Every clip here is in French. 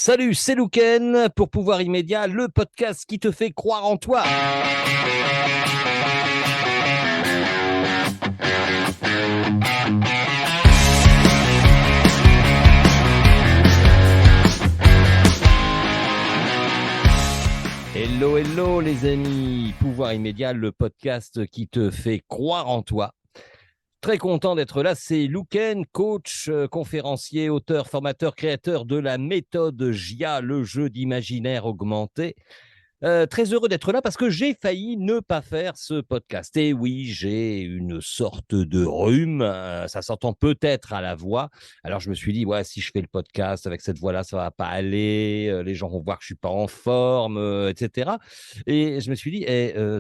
Salut, c'est Louken pour Pouvoir Immédiat, le podcast qui te fait croire en toi. Hello, hello les amis, Pouvoir Immédiat, le podcast qui te fait croire en toi. Très content d'être là, c'est Louken, coach, conférencier, auteur, formateur, créateur de la méthode JIA, le jeu d'imaginaire augmenté. Très heureux d'être là parce que j'ai failli ne pas faire ce podcast. Et oui, j'ai une sorte de rhume, ça s'entend peut-être à la voix. Alors je me suis dit, ouais, si je fais le podcast avec cette voix-là, ça va pas aller, les gens vont voir que je suis pas en forme, etc. Et je me suis dit,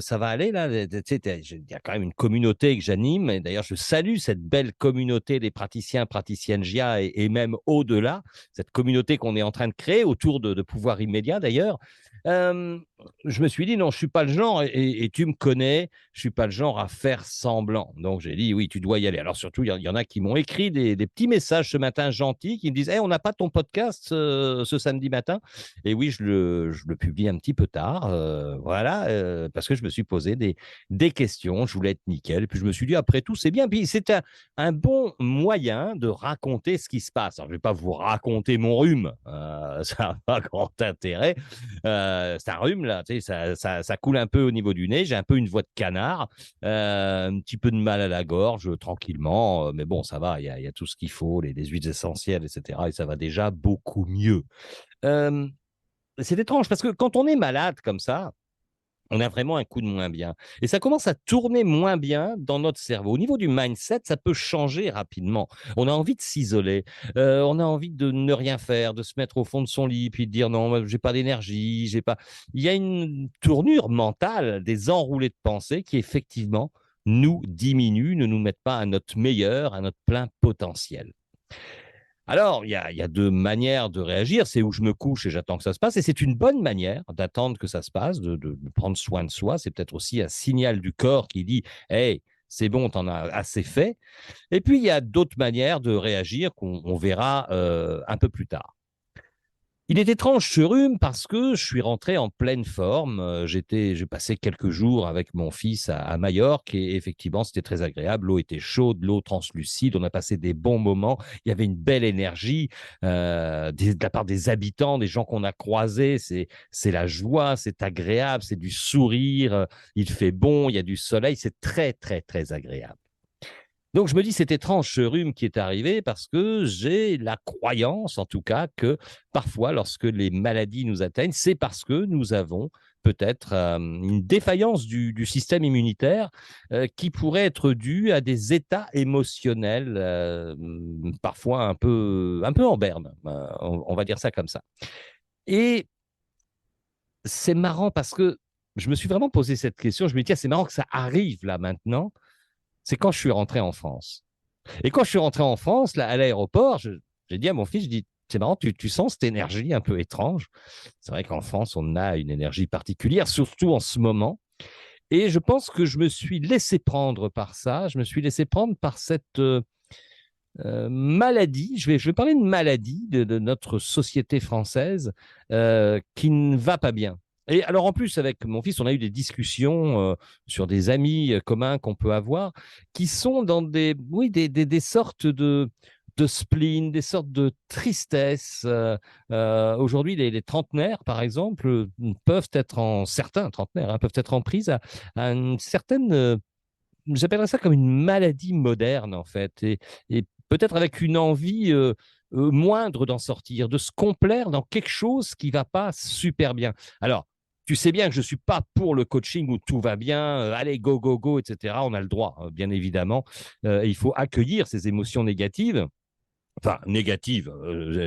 ça va aller là, tu sais, il y a quand même une communauté que j'anime. Et d'ailleurs, je salue cette belle communauté des praticiens, praticiennes JIA et même au-delà, cette communauté qu'on est en train de créer autour de Pouvoir Immédiat d'ailleurs. Euh, je me suis dit, non, je ne suis pas le genre, et tu me connais, je ne suis pas le genre à faire semblant. Donc, j'ai dit, oui, tu dois y aller. Alors, surtout, il y en a qui m'ont écrit des petits messages ce matin gentils qui me disent, hey, on n'a pas ton podcast ce samedi matin. Et oui, je le publie un petit peu tard, voilà, parce que je me suis posé des questions, je voulais être nickel. Et puis, je me suis dit, après tout, c'est bien. Puis, c'est un bon moyen de raconter ce qui se passe. Alors, je ne vais pas vous raconter mon rhume, ça n'a pas grand intérêt. C'est un rhume, là, tu sais, ça coule un peu au niveau du nez, j'ai un peu une voix de canard, un petit peu de mal à la gorge, tranquillement, mais bon, ça va, il y a tout ce qu'il faut, les huiles essentielles, etc., et ça va déjà beaucoup mieux. Euh, c'est étrange, parce que quand on est malade comme ça, on a vraiment un coup de moins bien. Et ça commence à tourner moins bien dans notre cerveau. Au niveau du mindset, ça peut changer rapidement. On a envie de s'isoler, on a envie de ne rien faire, de se mettre au fond de son lit, puis de dire non, j'ai pas d'énergie, j'ai pas. Il y a une tournure mentale, des enroulés de pensée qui effectivement nous diminuent, ne nous mettent pas à notre meilleur, à notre plein potentiel. Alors, il y a deux manières de réagir. C'est où je me couche et j'attends que ça se passe. Et c'est une bonne manière d'attendre que ça se passe, de prendre soin de soi. C'est peut-être aussi un signal du corps qui dit, hey, c'est bon, t'en as assez fait. Et puis, il y a d'autres manières de réagir qu'on verra un peu plus tard. Il est étrange ce rhume parce que je suis rentré en pleine forme. J'ai passé quelques jours avec mon fils à Majorque et effectivement, c'était très agréable. L'eau était chaude, l'eau translucide. On a passé des bons moments. Il y avait une belle énergie de la part des habitants, des gens qu'on a croisés. C'est la joie, c'est agréable, c'est du sourire. Il fait bon, il y a du soleil. C'est très, très, très agréable. Donc je me dis, c'est étrange ce rhume qui est arrivé parce que j'ai la croyance, en tout cas, que parfois, lorsque les maladies nous atteignent, c'est parce que nous avons peut-être une défaillance du système immunitaire qui pourrait être due à des états émotionnels parfois un peu en berne, on va dire ça comme ça. Et c'est marrant parce que je me suis vraiment posé cette question, je me dis, tiens, c'est marrant que ça arrive là maintenant, c'est quand je suis rentré en France. Et quand je suis rentré en France, là, à l'aéroport, j'ai dit à mon fils, je dis, c'est marrant, tu sens cette énergie un peu étrange. C'est vrai qu'en France, on a une énergie particulière, surtout en ce moment. Et je pense que je me suis laissé prendre par ça, je me suis laissé prendre par cette maladie, je vais parler de maladie de notre société française qui ne va pas bien. Et alors en plus, avec mon fils, on a eu des discussions sur des amis communs qu'on peut avoir, qui sont dans oui, des sortes de spleen, des sortes de tristesse. Aujourd'hui, les trentenaires, par exemple, peuvent être certains trentenaires, hein, peuvent être en prise à une certaine, j'appellerais ça comme une maladie moderne, en fait, et peut-être avec une envie moindre d'en sortir, de se complaire dans quelque chose qui ne va pas super bien. Alors, tu sais bien que je ne suis pas pour le coaching où tout va bien, allez, go, go, go, etc. On a le droit, hein, bien évidemment. Il faut accueillir ces émotions négatives. Enfin, négatives,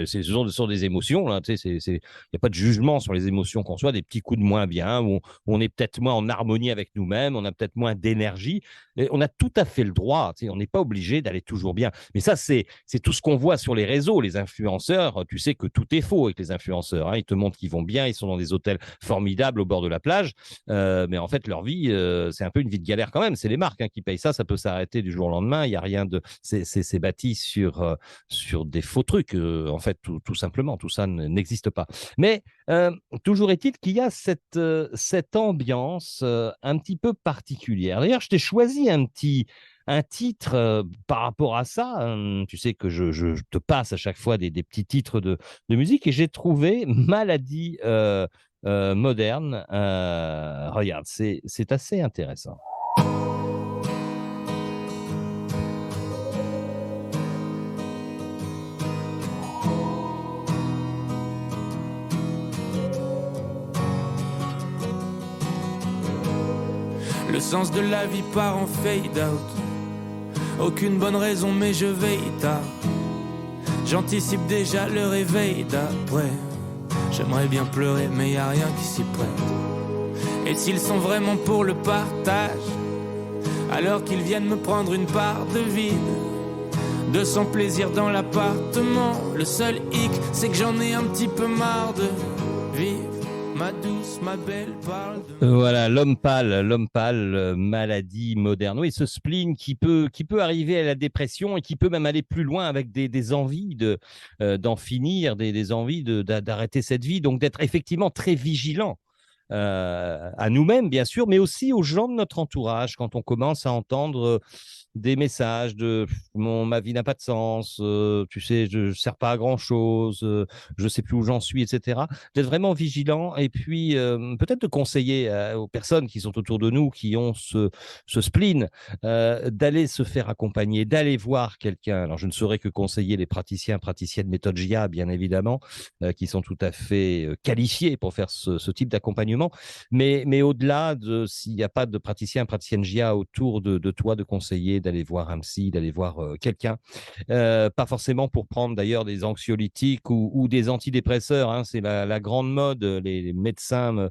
ce sont des émotions, là, tu sais, il n'y a pas de jugement sur les émotions qu'on soit, des petits coups de moins bien, où on est peut-être moins en harmonie avec nous-mêmes, on a peut-être moins d'énergie, et on a tout à fait le droit, tu sais, on n'est pas obligé d'aller toujours bien. Mais ça, c'est tout ce qu'on voit sur les réseaux, les influenceurs, tu sais que tout est faux avec les influenceurs, hein, ils te montrent qu'ils vont bien, ils sont dans des hôtels formidables au bord de la plage, mais en fait, leur vie, c'est un peu une vie de galère quand même, c'est les marques qui payent ça, ça peut s'arrêter du jour au lendemain, il n'y a rien de... C'est bâti sur des faux trucs. En fait, tout simplement, tout ça n'existe pas. Mais toujours est-il qu'il y a cette ambiance un petit peu particulière. D'ailleurs, je t'ai choisi un titre par rapport à ça. Tu sais que je te passe à chaque fois des petits titres de musique et j'ai trouvé Maladie moderne. Regarde, c'est assez intéressant. Le sens de la vie part en fade out. Aucune bonne raison mais je veille tard. J'anticipe déjà le réveil d'après. J'aimerais bien pleurer mais y a rien qui s'y prête. Et s'ils sont vraiment pour le partage, alors qu'ils viennent me prendre une part de vide, de son plaisir dans l'appartement. Le seul hic c'est que j'en ai un petit peu marre de vivre. Ma douce, ma belle parle de... Voilà, l'homme pâle, maladie moderne. Oui, ce spleen qui peut arriver à la dépression et qui peut même aller plus loin avec des envies d'en finir, des envies d'arrêter cette vie. Donc d'être effectivement très vigilant à nous-mêmes, bien sûr, mais aussi aux gens de notre entourage quand on commence à entendre des messages de ma vie n'a pas de sens, tu sais, je ne sers pas à grand-chose, je ne sais plus où j'en suis, etc. D'être vraiment vigilant et puis peut-être de conseiller aux personnes qui sont autour de nous, qui ont ce spleen, d'aller se faire accompagner, d'aller voir quelqu'un. Alors, je ne saurais que conseiller les praticiennes méthode JIA, bien évidemment, qui sont tout à fait qualifiés pour faire ce type d'accompagnement. Mais au-delà de s'il n'y a pas de praticienne JIA autour de toi, de conseiller, d'aller voir un psy, d'aller voir quelqu'un. Pas forcément pour prendre d'ailleurs des anxiolytiques ou des antidépresseurs. Hein, c'est la grande mode. Les médecins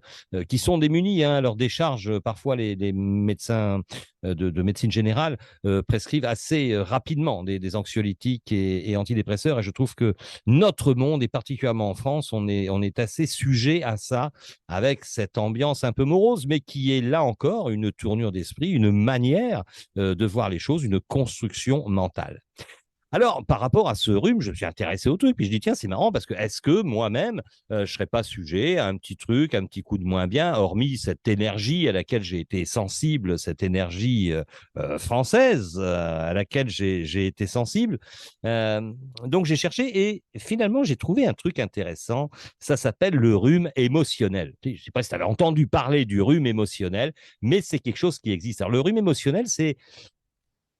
qui sont démunis à leur décharge, parfois les médecins de médecine générale prescrivent assez rapidement des anxiolytiques et antidépresseurs. Et je trouve que notre monde, et particulièrement en France, on est assez sujet à ça, avec cette ambiance un peu morose, mais qui est là encore une tournure d'esprit, une manière de voir les choses, une construction mentale. Alors, par rapport à ce rhume, je me suis intéressé au truc, puis je dis, tiens, c'est marrant, parce que est-ce que moi-même, je ne serais pas sujet à un petit truc, un petit coup de moins bien, hormis cette énergie à laquelle j'ai été sensible, cette énergie française à laquelle j'ai été sensible. Donc, j'ai cherché et finalement, j'ai trouvé un truc intéressant. Ça s'appelle le rhume émotionnel. Je ne sais pas si tu avais entendu parler du rhume émotionnel, mais c'est quelque chose qui existe. Alors, le rhume émotionnel, c'est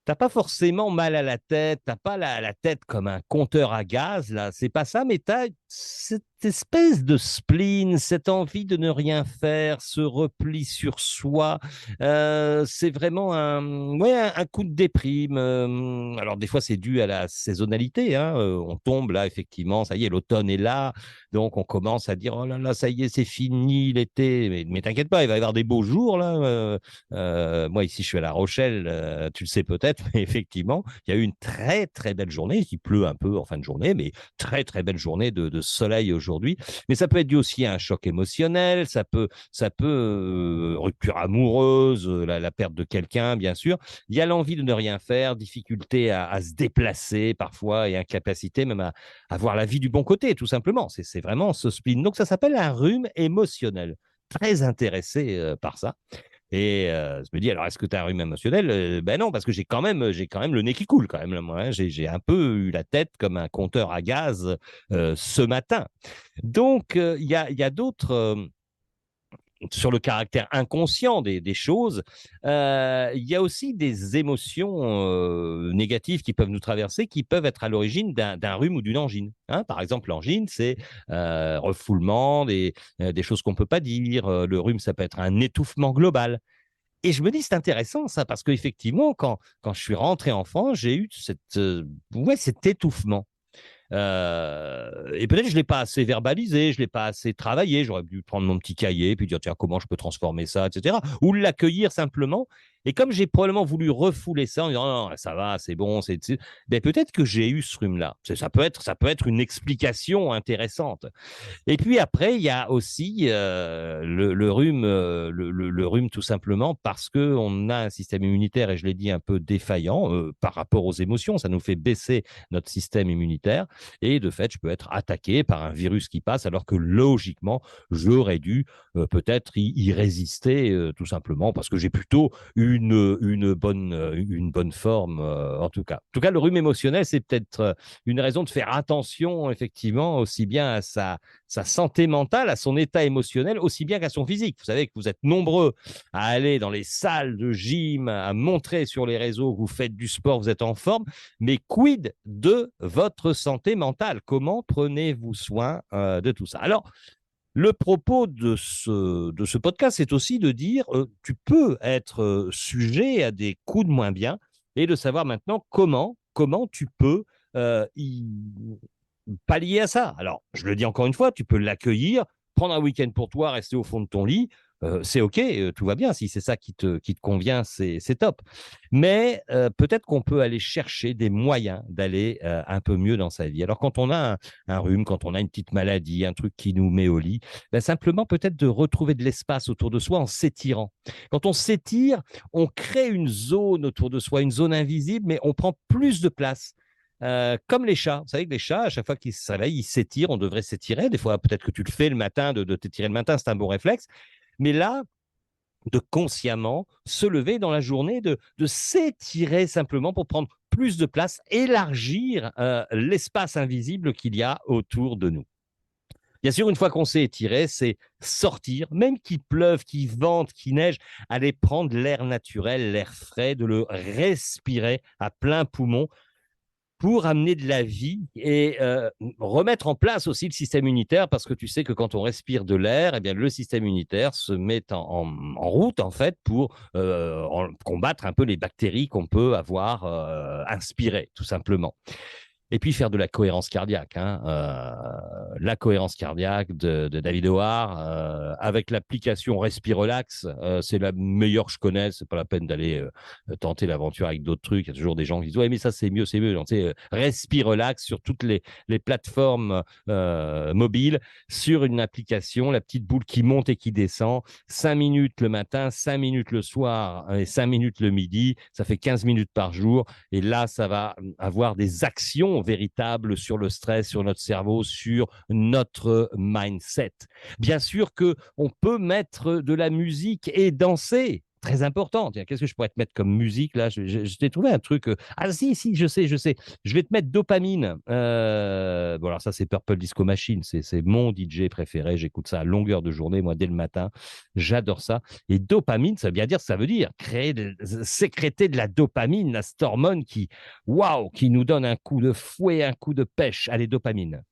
t'as pas forcément mal à la tête, t'as pas la tête comme un compteur à gaz, là, c'est pas ça, mais t'as cette espèce de spleen, cette envie de ne rien faire, ce repli sur soi. C'est vraiment un coup de déprime. Alors, des fois, c'est dû à la saisonnalité. Hein, on tombe là, effectivement, ça y est, l'automne est là. Donc, on commence à dire, oh là là, ça y est, c'est fini l'été. Mais t'inquiète pas, il va y avoir des beaux jours, là. Moi, ici, je suis à La Rochelle, tu le sais peut-être, mais effectivement, il y a eu une très, très belle journée. Il pleut un peu en fin de journée, mais très, très belle journée de soleil aujourd'hui. Mais ça peut être dû aussi à un choc émotionnel, rupture amoureuse, la perte de quelqu'un, bien sûr. Il y a l'envie de ne rien faire, difficulté à se déplacer parfois et incapacité même à voir la vie du bon côté, tout simplement. C'est vraiment ce spleen. Donc, ça s'appelle un rhume émotionnel. Très intéressé par ça. Et je me dis, alors, est-ce que tu as un rhume émotionnel? Ben non, parce que j'ai quand même le nez qui coule, quand même. Là, moi, hein. J'ai un peu eu la tête comme un compteur à gaz ce matin. Donc, il y a d'autres sur le caractère inconscient des choses, il y a aussi des émotions négatives qui peuvent nous traverser, qui peuvent être à l'origine d'un rhume ou d'une angine. Hein, par exemple, l'angine, c'est refoulement, des choses qu'on ne peut pas dire. Le rhume, ça peut être un étouffement global. Et je me dis, c'est intéressant ça, parce qu'effectivement, quand je suis rentré en France, j'ai eu cet étouffement. Et peut-être que je ne l'ai pas assez verbalisé, je ne l'ai pas assez travaillé. J'aurais dû prendre mon petit cahier et puis dire, tiens, comment je peux transformer ça, etc. Ou l'accueillir simplement. Et comme j'ai probablement voulu refouler ça en disant non, non, ça va, c'est bon, ben peut-être que j'ai eu ce rhume-là. Ça peut être une explication intéressante. Et puis après, il y a aussi le rhume, le rhume tout simplement parce qu'on a un système immunitaire, et je l'ai dit, un peu défaillant par rapport aux émotions. Ça nous fait baisser notre système immunitaire. Et de fait, je peux être attaqué par un virus qui passe alors que logiquement, j'aurais dû peut-être y résister tout simplement parce que j'ai plutôt une bonne forme en tout cas. En tout cas, le rhume émotionnel, c'est peut-être une raison de faire attention effectivement aussi bien à sa santé mentale, à son état émotionnel, aussi bien qu'à son physique. Vous savez que vous êtes nombreux à aller dans les salles de gym, à montrer sur les réseaux que vous faites du sport, vous êtes en forme, mais quid de votre santé mentale? Comment prenez-vous soin de tout ça? Alors, le propos de ce podcast, c'est aussi de dire tu peux être sujet à des coups de moins bien et de savoir maintenant comment tu peux y pallier à ça. Alors, je le dis encore une fois, tu peux l'accueillir, prendre un week-end pour toi, rester au fond de ton lit. C'est OK, tout va bien. Si c'est ça qui te convient, c'est top. Mais peut-être qu'on peut aller chercher des moyens d'aller un peu mieux dans sa vie. Alors, quand on a un rhume, quand on a une petite maladie, un truc qui nous met au lit, ben, simplement peut-être de retrouver de l'espace autour de soi en s'étirant. Quand on s'étire, on crée une zone autour de soi, une zone invisible, mais on prend plus de place. Comme les chats. Vous savez que les chats, à chaque fois qu'ils se réveillent, ils s'étirent. On devrait s'étirer. Des fois, peut-être que tu le fais le matin, de t'étirer le matin, c'est un bon réflexe. Mais là, de consciemment se lever dans la journée, de s'étirer simplement pour prendre plus de place, élargir l'espace invisible qu'il y a autour de nous. Bien sûr, une fois qu'on s'est étiré, c'est sortir, même qu'il pleuve, qu'il vente, qu'il neige, aller prendre l'air naturel, l'air frais, de le respirer à plein poumon pour amener de la vie et remettre en place aussi le système immunitaire, parce que tu sais que quand on respire de l'air, eh bien, le système immunitaire se met en route en fait pour combattre un peu les bactéries qu'on peut avoir inspirées, tout simplement. Et puis faire de la cohérence cardiaque. La cohérence cardiaque de David Howard, avec l'application Respirelax, c'est la meilleure que je connais. C'est pas la peine d'aller tenter l'aventure avec d'autres trucs. Il y a toujours des gens qui disent ouais, mais ça c'est mieux, c'est mieux. Donc, Respirelax sur toutes les plateformes mobiles, sur une application, la petite boule qui monte et qui descend. 5 minutes le matin, 5 minutes le soir et 5 minutes le midi. Ça fait 15 minutes par jour. Et là, ça va avoir des actions véritables sur le stress, sur notre cerveau, sur notre mindset. Bien sûr qu'on peut mettre de la musique et danser. Très important. Qu'est-ce que je pourrais te mettre comme musique là? Je t'ai trouvé un truc. Ah si, je sais. Je vais te mettre Dopamine. Bon, alors ça, c'est Purple Disco Machine. C'est mon DJ préféré. J'écoute ça à longueur de journée, moi, dès le matin. J'adore ça. Et dopamine, ça veut dire sécréter de la dopamine, la cette hormone qui nous donne un coup de fouet, un coup de pêche. Allez, dopamine.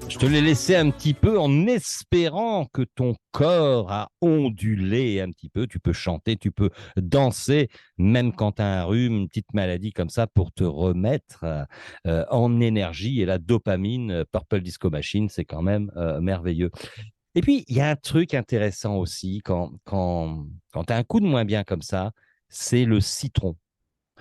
Je l'ai laissé un petit peu en espérant que ton corps a ondulé un petit peu. Tu peux chanter, tu peux danser, même quand tu as un rhume, une petite maladie comme ça, pour te remettre en énergie. Et la dopamine, Purple Disco Machine, c'est quand même merveilleux. Et puis, il y a un truc intéressant aussi quand tu as un coup de moins bien comme ça, c'est le citron.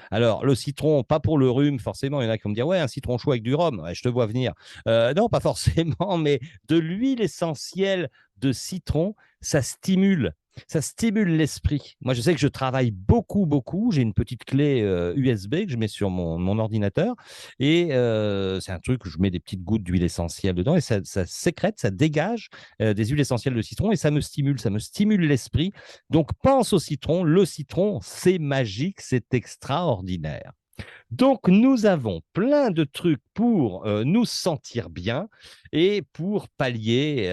Alors, le citron, pas pour le rhume, forcément. Il y en a qui vont me dire, ouais, un citron chaud avec du rhum, ouais, je te vois venir. Non, pas forcément, mais de l'huile essentielle de citron, ça stimule ça stimule l'esprit. Moi, je sais que je travaille beaucoup, beaucoup. J'ai une petite clé USB que je mets sur mon ordinateur et c'est un truc où je mets des petites gouttes d'huile essentielle dedans et ça sécrète, ça dégage des huiles essentielles de citron et ça me stimule l'esprit. Donc, pense au citron. Le citron, c'est magique, c'est extraordinaire. Donc, nous avons plein de trucs pour nous sentir bien et pour pallier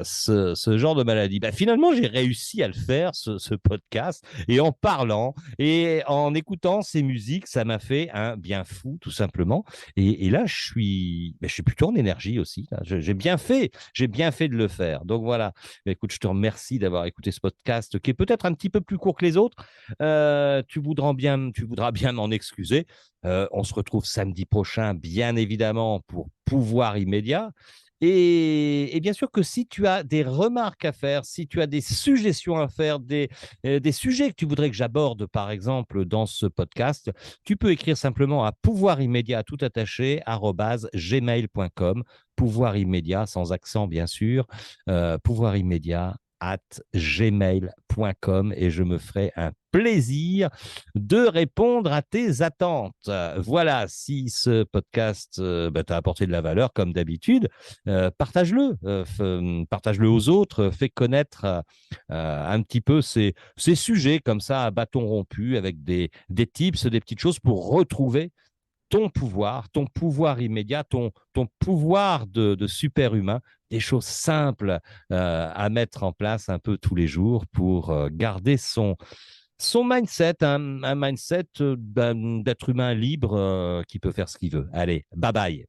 ce genre de maladie. Bah, finalement, j'ai réussi à le faire, ce podcast, et en parlant et en écoutant ces musiques, ça m'a fait un bien fou, tout simplement. Et là, je suis plutôt en énergie aussi. Là. J'ai bien fait de le faire. Donc voilà. Bah, écoute, je te remercie d'avoir écouté ce podcast qui est peut-être un petit peu plus court que les autres. Tu voudras bien m'en excuser. On se retrouve samedi prochain, bien évidemment, pour Pouvoir immédiat. Et bien sûr que si tu as des remarques à faire, si tu as des suggestions à faire, des sujets que tu voudrais que j'aborde, par exemple, dans ce podcast, tu peux écrire simplement à pouvoirimmédiat tout attaché @gmail.com. Pouvoir immédiat, sans accent, bien sûr. pouvoirimmédiat@gmail.com et je me ferai un plaisir de répondre à tes attentes. Voilà, si ce podcast t'a apporté de la valeur, comme d'habitude, partage-le, partage-le aux autres, fais connaître un petit peu ces sujets comme ça à bâton rompu avec des tips, des petites choses pour retrouver ton pouvoir immédiat, ton pouvoir de super-humain, des choses simples à mettre en place un peu tous les jours pour garder son mindset, un mindset d'être humain libre qui peut faire ce qu'il veut. Allez, bye bye.